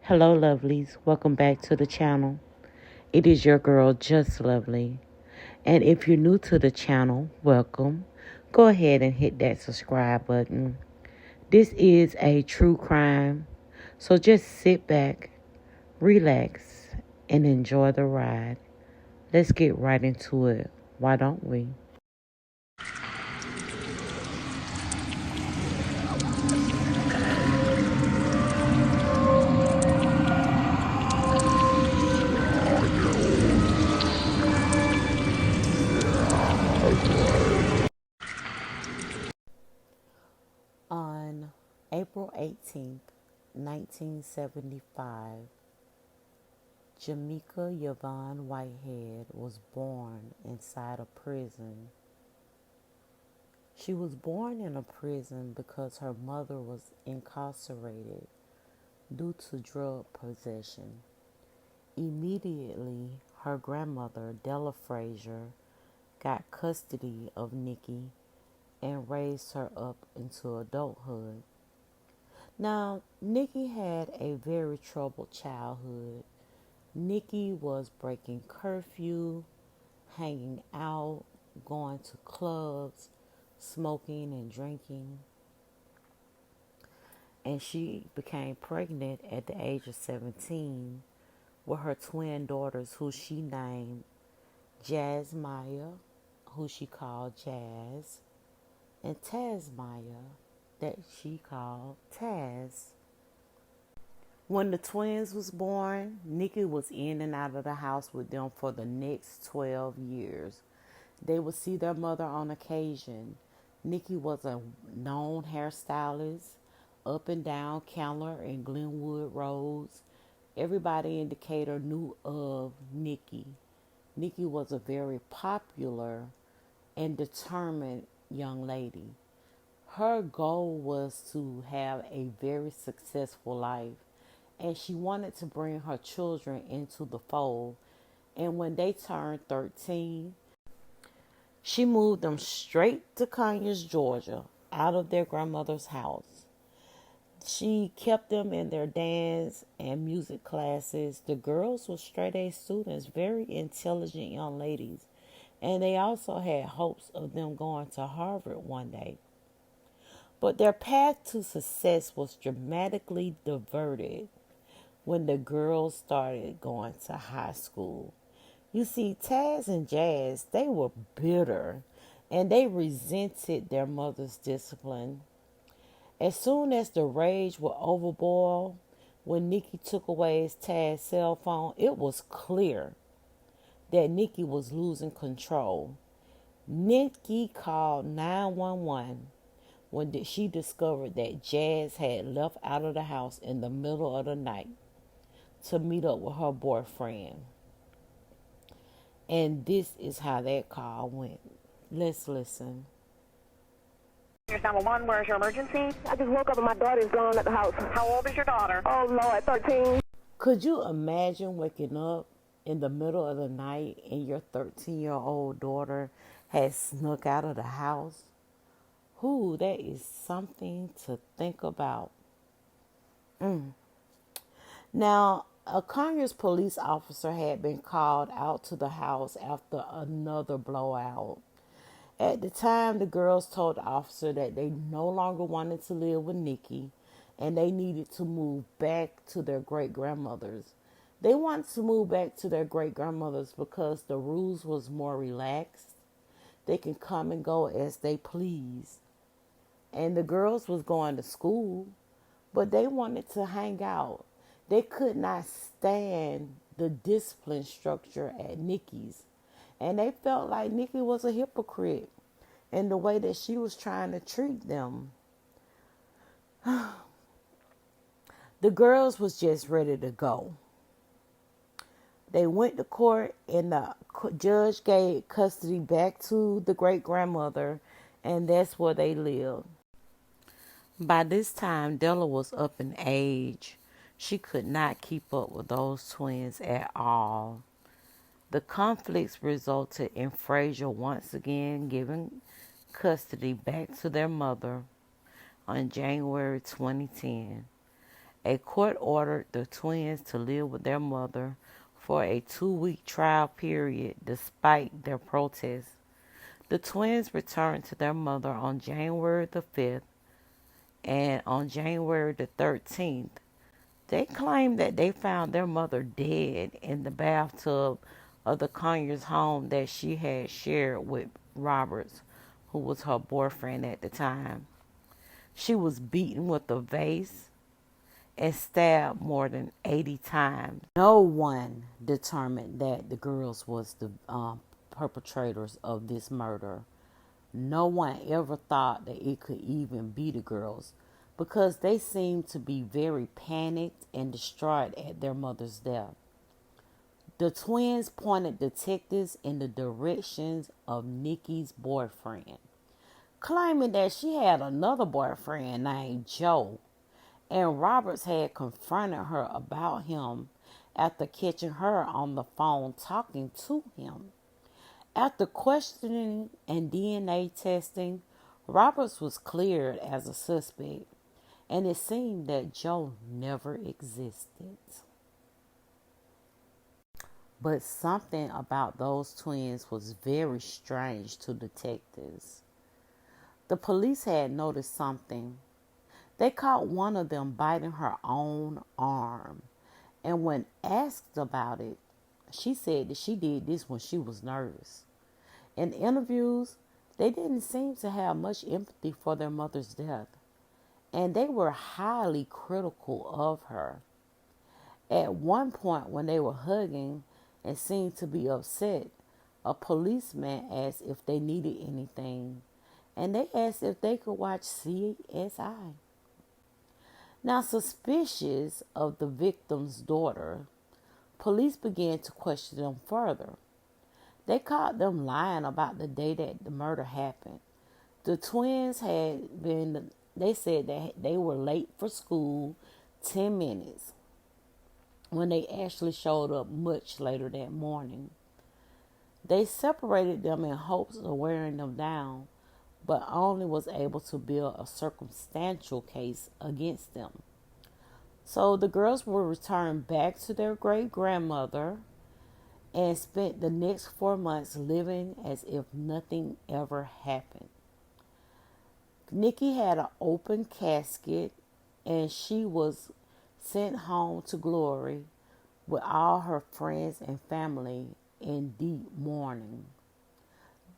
Hello, lovelies. Welcome back to the channel. It is your girl, Just Lovely. And if you're new to the channel, welcome. Go ahead and hit that subscribe button. This is a true crime. So just sit back, relax, and enjoy the ride. Let's get right into it. Why don't we? On April 18th, 1975, Jarmecca Yvonne Whitehead was born inside a prison. She was born in a prison because her mother was incarcerated due to drug possession. Immediately, her grandmother, Della Frazier, got custody of Nikki and raised her up into adulthood. Now, Nikki had a very troubled childhood. Nikki was breaking curfew, hanging out, going to clubs, smoking and drinking. And she became pregnant at the age of 17 with her twin daughters, who she named Jazz Maya, who she called Jazz, and Taz Maya, that she called Taz. When the twins was born, Nikki was in and out of the house with them for the next 12 years. They would see their mother on occasion. Nikki was a known hairstylist up and down Candler and Glenwood roads. Everybody in Decatur knew of Nikki. Nikki was a very popular and determined young lady. Her goal was to have a very successful life, and she wanted to bring her children into the fold. And when they turned 13, she moved them straight to Conyers, Georgia, out of their grandmother's house. She kept them in their dance and music classes. The girls were straight A students, very intelligent young ladies, and they also had hopes of them going to Harvard one day. But their path to success was dramatically diverted when the girls started going to high school. You see, Taz and Jazz, they were bitter and they resented their mother's discipline. As soon as the rage would overboil, when Nikki took away Taz's cell phone, it was clear that Nikki was losing control. Nikki called 911 when she discovered that Jazz had left out of the house in the middle of the night to meet up with her boyfriend. And this is how that call went. Let's listen. Here's 911. Where's your emergency? I just woke up and my daughter is gone at the house. How old is your daughter? Oh, Lord, 13. Could you imagine waking up in the middle of the night and your 13-year-old daughter has snuck out of the house? Who, that is something to think about. Now, a Conyers police officer had been called out to the house after another blowout. At the time, the girls told the officer that they no longer wanted to live with Nikki and they needed to move back to their great-grandmother's. They wanted to move back to their great-grandmother's because the rules was more relaxed. They can come and go as they please. And the girls was going to school, but they wanted to hang out. They could not stand the discipline structure at Nikki's. And they felt like Nikki was a hypocrite in the way that she was trying to treat them. The girls was just ready to go. They went to court and the judge gave custody back to the great-grandmother, and that's where they lived. By this time, Della was up in age. She could not keep up with those twins at all. The conflicts resulted in Frazier once again giving custody back to their mother on January 2010. A court ordered the twins to live with their mother for a 2-week trial period despite their protests. The twins returned to their mother on January the 5th, and on January the 13th, they claimed that they found their mother dead in the bathtub of the Conyers home that she had shared with Roberts, who was her boyfriend at the time. She was beaten with a vase and stabbed more than 80 times. No one determined that the girls was the perpetrators of this murder. No one ever thought that it could even be the girls because they seemed to be very panicked and distraught at their mother's death. The twins pointed detectives in the directions of Nikki's boyfriend, claiming that she had another boyfriend named Joe, and Roberts had confronted her about him after catching her on the phone talking to him. After questioning and DNA testing, Roberts was cleared as a suspect, and it seemed that Joe never existed. But something about those twins was very strange to detectives. The police had noticed something. They caught one of them biting her own arm, and when asked about it, she said that she did this when she was nervous. In interviews, they didn't seem to have much empathy for their mother's death, and they were highly critical of her. At one point, when they were hugging and seemed to be upset, a policeman asked if they needed anything, and they asked if they could watch CSI. Now, suspicious of the victim's daughter, police began to question them further. They caught them lying about the day that the murder happened. The twins they said that they were late for school 10 minutes when they actually showed up much later that morning. They separated them in hopes of wearing them down, but only was able to build a circumstantial case against them. So the girls were returned back to their great-grandmother and spent the next 4 months living as if nothing ever happened. Nikki had an open casket, and she was sent home to glory with all her friends and family in deep mourning.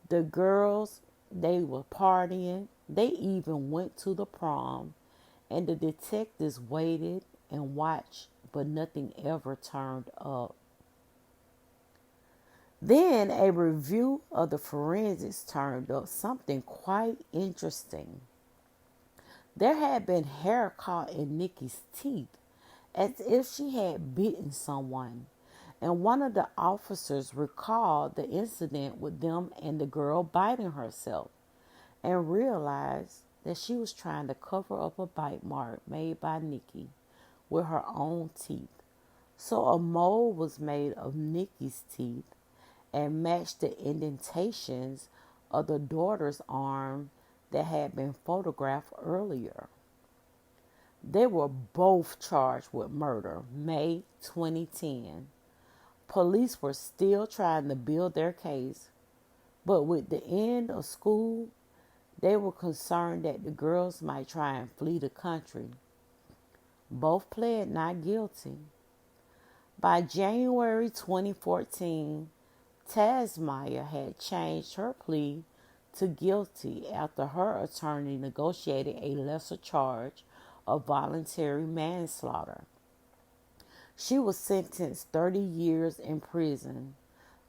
The girls, they were partying. They even went to the prom, and the detectives waited and watched, but nothing ever turned up. Then a review of the forensics turned up something quite interesting. There had been hair caught in Nikki's teeth, as if she had bitten someone, and one of the officers recalled the incident with them and the girl biting herself, and realized that she was trying to cover up a bite mark made by Nikki with her own teeth. So a mold was made of Nikki's teeth and matched the indentations of the daughter's arm that had been photographed earlier. They were both charged with murder, May 2010. Police were still trying to build their case, but with the end of school, they were concerned that the girls might try and flee the country. Both pled not guilty. By January 2014, Tasmaya had changed her plea to guilty after her attorney negotiated a lesser charge of voluntary manslaughter. She was sentenced 30 years in prison.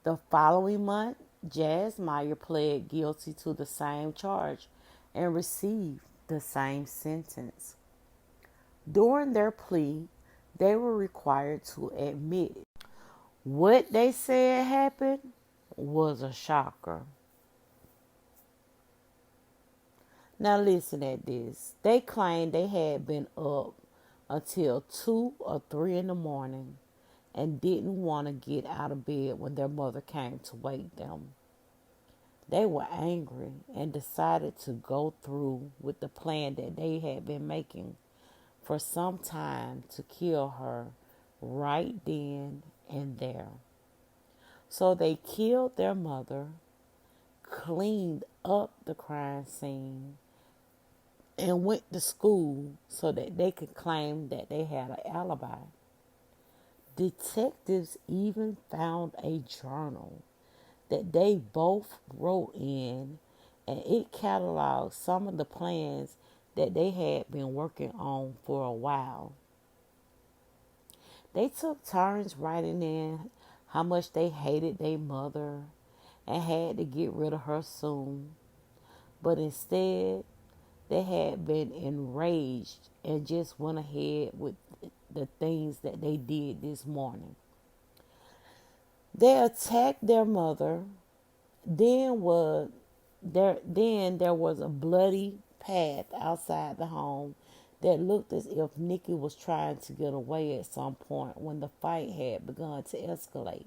The following month, Jarmecca pled guilty to the same charge and received the same sentence. During their plea, they were required to admit it. What they said happened was a shocker. Now listen at this. They claimed they had been up until 2 or 3 in the morning and didn't want to get out of bed when their mother came to wake them. They were angry and decided to go through with the plan that they had been making for some time to kill her right then and there. So they killed their mother, cleaned up the crime scene, and went to school so that they could claim that they had an alibi. Detectives even found a journal that they both wrote in, and it cataloged some of the plans that they had been working on for a while. They took turns writing in how much they hated their mother and had to get rid of her soon. But instead, they had been enraged and just went ahead with the things that they did this morning. They attacked their mother. Then there was a bloody path outside the home that looked as if Nikki was trying to get away at some point when the fight had begun to escalate.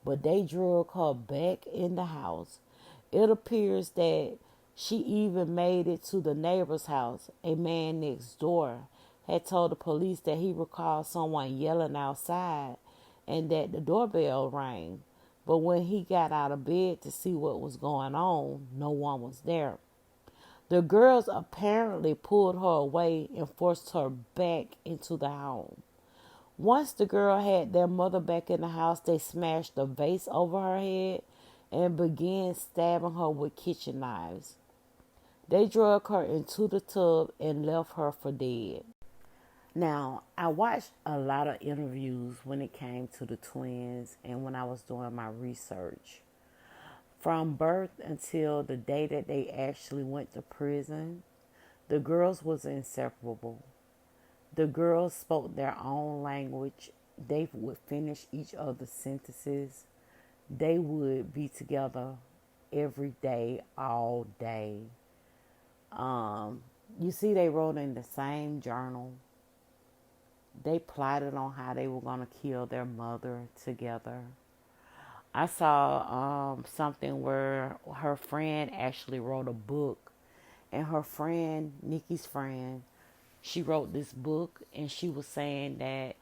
But they drug her back in the house. It appears that she even made it to the neighbor's house. A man next door had told the police that he recalled someone yelling outside and that the doorbell rang. But when he got out of bed to see what was going on, no one was there. The girls apparently pulled her away and forced her back into the home. Once the girl had their mother back in the house, they smashed a vase over her head and began stabbing her with kitchen knives. They drug her into the tub and left her for dead. Now, I watched a lot of interviews when it came to the twins and when I was doing my research. From birth until the day that they actually went to prison, the girls was inseparable. The girls spoke their own language. They would finish each other's sentences. They would be together every day, all day. You see, they wrote in the same journal. They plotted on how they were going to kill their mother together. I saw something where her friend actually wrote a book. And her friend, Nikki's friend, she wrote this book. And she was saying that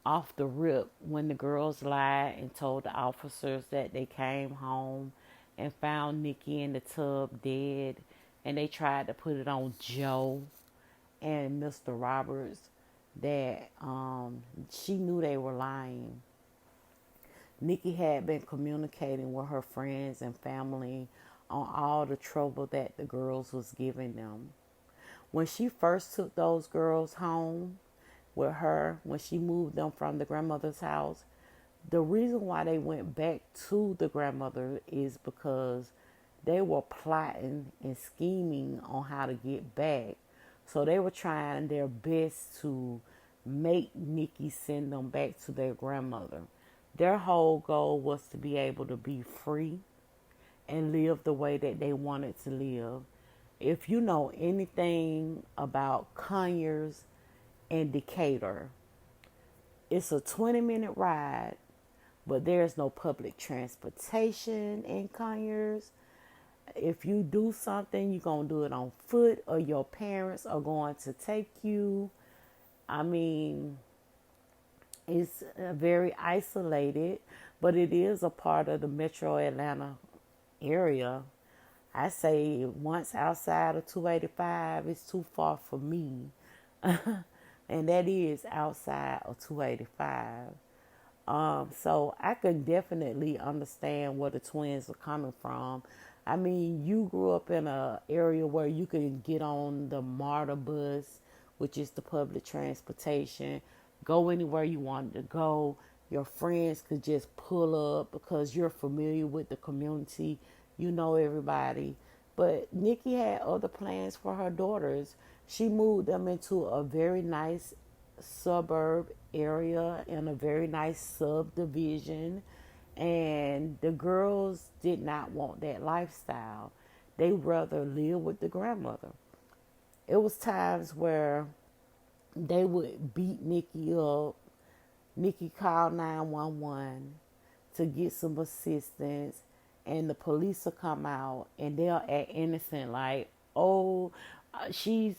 off the rip, when the girls lied and told the officers that they came home and found Nikki in the tub dead. And they tried to put it on Joe and Mr. Roberts, that she knew they were lying. Nikki had been communicating with her friends and family on all the trouble that the girls was giving them. When she first took those girls home with her, when she moved them from the grandmother's house, the reason why they went back to the grandmother is because they were plotting and scheming on how to get back. So they were trying their best to make Nikki send them back to their grandmother. Their whole goal was to be able to be free and live the way that they wanted to live. If you know anything about Conyers and Decatur, it's a 20-minute ride, but there's no public transportation in Conyers. If you do something, you're going to do it on foot, or your parents are going to take you. I mean, it's very isolated, but it is a part of the metro Atlanta area. I say once outside of 285, it's too far for me. And that is outside of 285. So I can definitely understand where the twins are coming from. I mean, you grew up in an area where you can get on the MARTA bus, which is the public transportation, go anywhere you wanted to go. Your friends could just pull up because you're familiar with the community. You know everybody. But Nikki had other plans for her daughters. She moved them into a very nice suburb area in a very nice subdivision. And the girls did not want that lifestyle. They rather live with the grandmother. It was times where they would beat Nikki up. Nikki called 911 to get some assistance, and the police will come out and they'll act innocent, like, oh, she's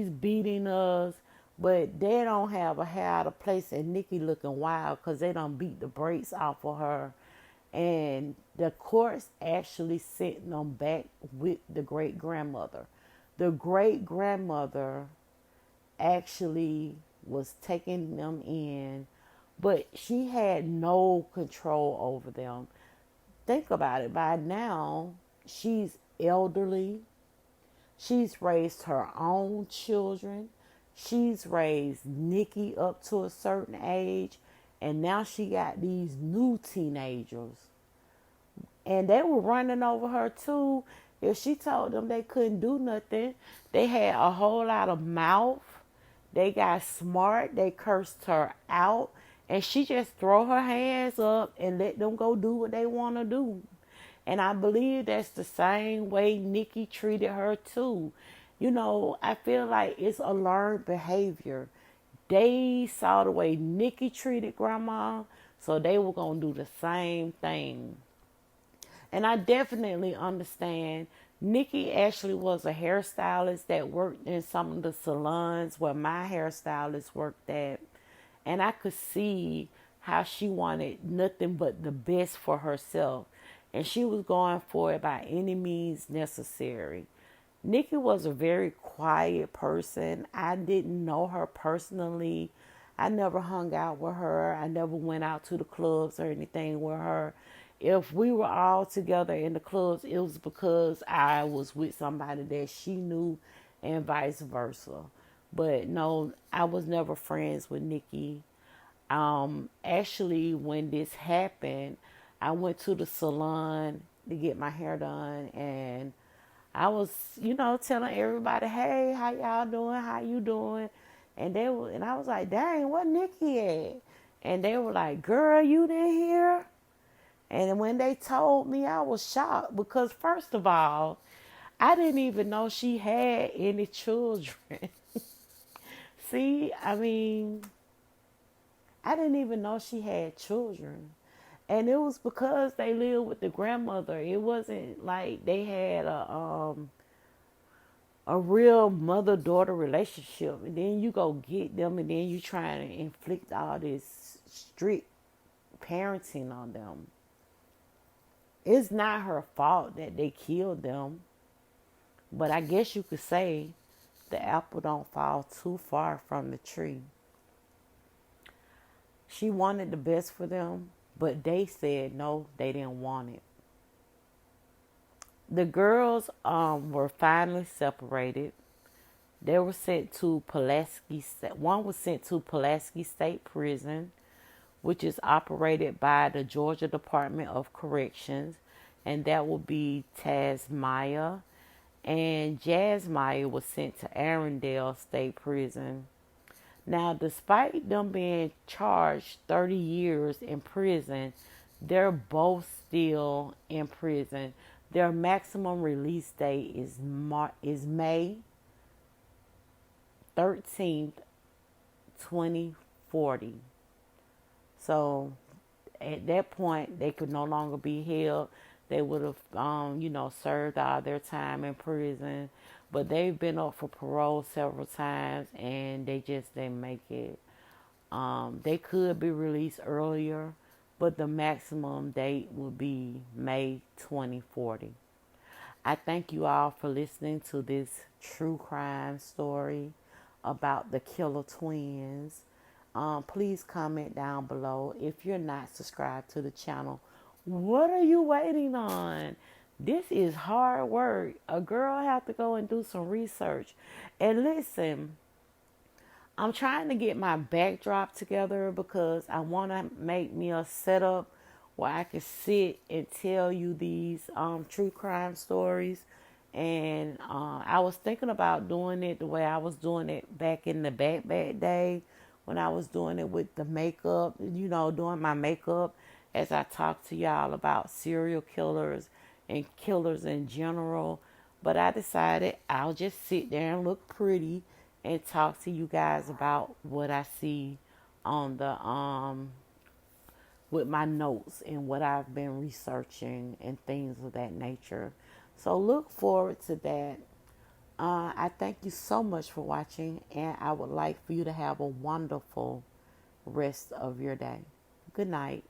beating us. but they don't have a hair out of place, and Nikki looking wild because they done beat the brakes off of her. And the courts actually sent them back with the great grandmother. The great grandmother actually was taking them in, but she had no control over them. Think about it. By now, she's elderly. She's raised her own children. She's raised Nikki up to a certain age. And now she got these new teenagers. And they were running over her too. If she told them they couldn't do nothing, they had a whole lot of mouth. They got smart. They cursed her out. And she just throw her hands up and let them go do what they want to do. And I believe that's the same way Nikki treated her too. You know, I feel like it's a learned behavior. They saw the way Nikki treated grandma, so they were going to do the same thing. And I definitely understand. Nikki actually was a hairstylist that worked in some of the salons where my hairstylist worked at. And I could see how she wanted nothing but the best for herself. And she was going for it by any means necessary. Nikki was a very quiet person. I didn't know her personally. I never hung out with her. I never went out to the clubs or anything with her. If we were all together in the clubs, it was because I was with somebody that she knew and vice versa. But no, I was never friends with Nikki. Actually, when this happened, I went to the salon to get my hair done, and I was, telling everybody, "Hey, how y'all doing? How you doing?" And I was like, "Dang, what Nikki at?" And they were like, "Girl, you didn't hear?" And when they told me, I was shocked because first of all, I didn't even know she had any children. See, I mean, I didn't even know she had children. And it was because they lived with the grandmother. It wasn't like they had a real mother-daughter relationship. And then you go get them and then you try to inflict all this strict parenting on them. It's not her fault that they killed them. But I guess you could say the apple don't fall too far from the tree. She wanted the best for them, but they said no, they didn't want it. The girls were finally separated. They were sent to Pulaski. One was sent to Pulaski State Prison, which is operated by the Georgia Department of Corrections, and that will be Tasmaya. And Jasmine was sent to Arundel State Prison. Now, despite them being charged 30 years in prison, they're both still in prison. Their maximum release date is May 13th, 2040. So at that point, they could no longer be held. They would have, served all their time in prison. But they've been up for parole several times, and they just didn't make it. They could be released earlier, but the maximum date would be May 2040. I thank you all for listening to this true crime story about the killer twins. Please comment down below. If you're not subscribed to the channel, what are you waiting on? This is hard work. A girl have to go and do some research. And listen, I'm trying to get my backdrop together because I want to make me a setup where I can sit and tell you these true crime stories. And I was thinking about doing it the way I was doing it back in the back day when I was doing it with the makeup, doing my makeup as I talk to y'all about serial killers and killers in general. But I decided I'll just sit there and look pretty and talk to you guys about what I see on the with my notes and what I've been researching and things of that nature. So look forward to that. I thank you so much for watching, and I would like for you to have a wonderful rest of your day. Good night.